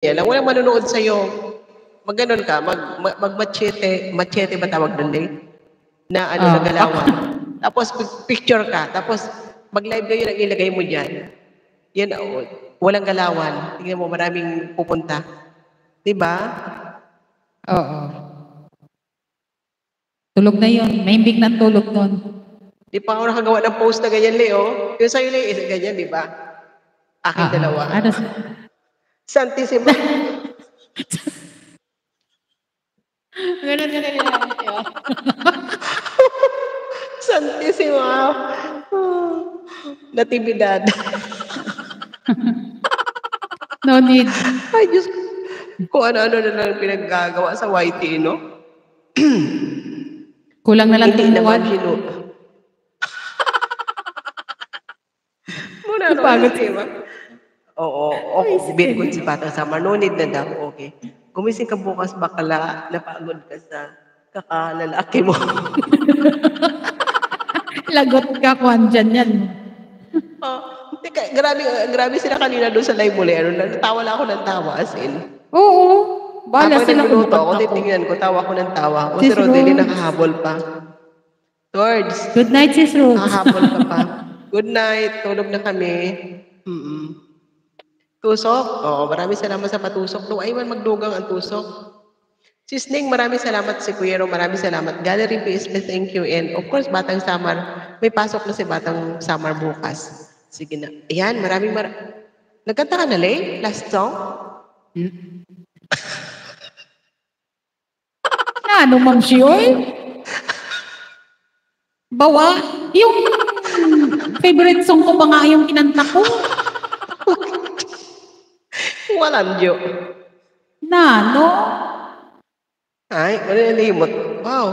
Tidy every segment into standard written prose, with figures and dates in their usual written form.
Yan, walang manonood sa'yo. Mag-ganon ka, mag-machete, machete ba tawag doon, Lay? Na ano, na galawan. Tapos picture ka, tapos mag-live kayo na ilagay mo dyan. Yan, walang galawan. Tingnan mo, maraming pupunta. Diba? Oo. Tulog na yun. Mahimbing ng tulog nun. Di pa ako nakagawa ng post na ganyan, Leo. Yung sa'yo, Leo, isa ganyan, di ba? Aking dalawa. Ano? Santissima. Ganun. Santissima. Natividad. No need. Ay, Diyos ko. Kung ano-ano na lang pinaggagawa sa YT, no? Kulang na lang tumuwan. Muna, no? Diba? Oo. Bit ko si Batang Samar. No need na daw. Okay. Gumising ka bukas, bakala, napagod ka sa kakalalaki mo. Lagot ka, kuhan dyan yan. Grabe sila kanina doon sa live muli. Natawa lang ako ng tawa, as in. Oo. Bala sila nagluluto ako, titingnan ko, tawa ko ng tawa. O si Rodely nakahabol pa. Tords. Good night, Sis Rose. Nakahabol ka pa. Good night. Tulog na kami. Tusok. Oo, maraming salamat sa patusok. Nung aywan magdugang ang tusok. Sis Ning, maraming salamat si Kuyero. Maraming salamat. Gallery PSP, thank you. And of course, Batang Samar. May pasok na si Batang Samar bukas. Sige na. Ayan, nagkanta ka na, Lay? Last song? Ano, Ma'am Shioy? Bawa? Yung favorite song ko ba nga yung kinanta ko? Walang Diyo. No? Ay, limot. Wow.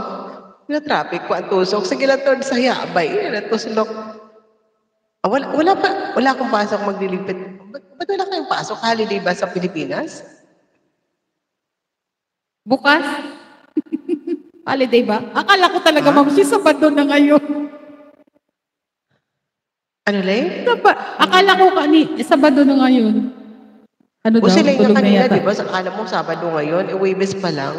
Na-traffic ko ang tusok. Sige lang, Tord, sa yabay. Natuslok. Wala akong pasok maglilipit. Ba't wala kayong pasok? Holiday ba sa Pilipinas? Bukas? Holiday ba? Akala ko talaga, Ma'am, Sabado na ngayon. Ano, Lay? Akala ko Sabado na ngayon. Ano daw? Sila Tulog na kanina, yata. di ba? Akala mo Sabado ngayon, Webes pa lang.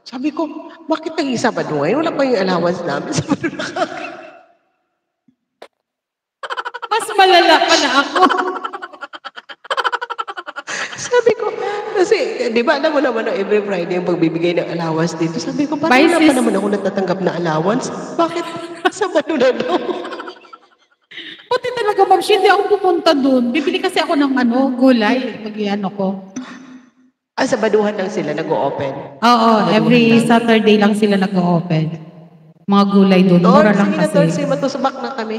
Sabi ko, bakit naging Sabado ngayon? Wala pa yung allowance namin. Sabado na kami. Mas malala pa na ako. Sabi ko, kasi, di ba, alam mo naman na every Friday yung pagbibigay ng allowance dito. Sabi ko, parang wala pa naman ako natatanggap na allowance. Bakit Sabado na daw? Buti talaga, Ma'am, hindi ako pupunta doon. Bibili kasi ako ng gulay. Mag-iano ko. Sabaduhan lang sila nag-o-open? Oo, every Saturday lang sila nag-o-open. Mga gulay doon. Mura lang kasi. Sige na, matusubak na kami.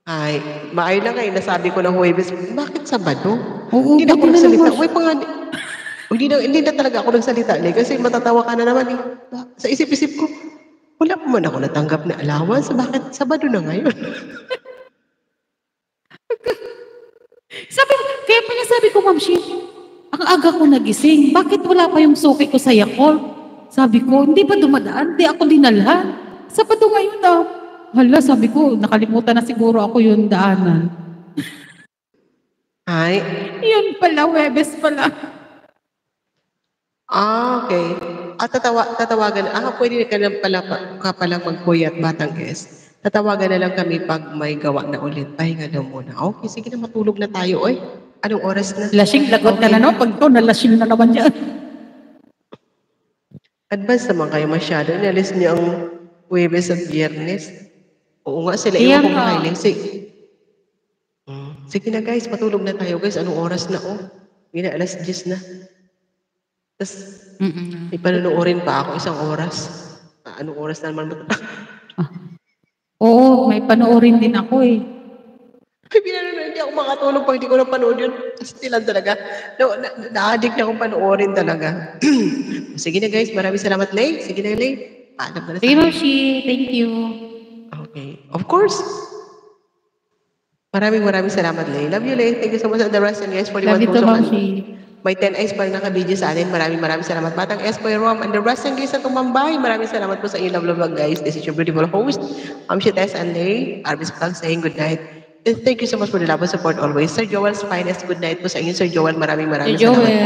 Ay, maayo lang kayo. Nasabi ko ng Huwebes, bakit Sabado? Oo, hindi na ako nagsalita. Hindi na talaga ako nagsalita. Kasi matatawa ka na naman. Sa isip-isip ko, wala pa man ako natanggap na allowance. Bakit Sabado na ngayon? Kaya pala sabi ko, Ma'am Shi, ang aga ko nagising. Bakit wala pa yung suki ko sa Yakult? Sabi ko, hindi pa dumadaan. Hindi ako dinalhan. Sabado ngayon na. Hala, sabi ko, nakalimutan na siguro ako yung daanan. Ay? Yun pala, Webes pala. Okay. Tatawagan. Pwede ka pala magpuyat, Batang S. Tatawagan na lang kami pag may gawa na ulit. Pahinga daw muna. Okay, sige na, matulog na tayo. Oy, anong oras na? Lasing, lagot ka na, no? Pag to, nalasing na naman yan. Advance naman kayo masyado. Inalis niyo ang Huwebes at Biyernes. Oo nga, sila iwan ko mahiling. Sige na, guys, matulog na tayo, guys. Anong oras na, Hindi na, alas 10 na. Tapos, may panunuorin pa ako 1 oras. Anong oras na naman? Oo, may panoorin din ako Hindi ako makatulog pag hindi ko napanood yun. Stilan talaga. Na-addict na akong panoorin talaga. Sige na, guys. Maraming salamat, Lay. Sige na, Lay. Paalam na sa akin. Thank you. Okay. Of course. Maraming salamat, Lay. Love you, Lay. Thank you so much and the rest. And guys, 41 tusok. May 10 eyes pa rin naka-video sa atin. Maraming salamat. Batang Espoy Rom and the rest ng guys sa tumambay. Maraming salamat po sa inyo, love, guys. This is your beautiful host, Shites and Lay. Arbis Vlog saying good night. And thank you so much for the love and support always. Sir Joel's Finest, good night po sa inyo. Sir Joel, maraming Sir salamat. Joel.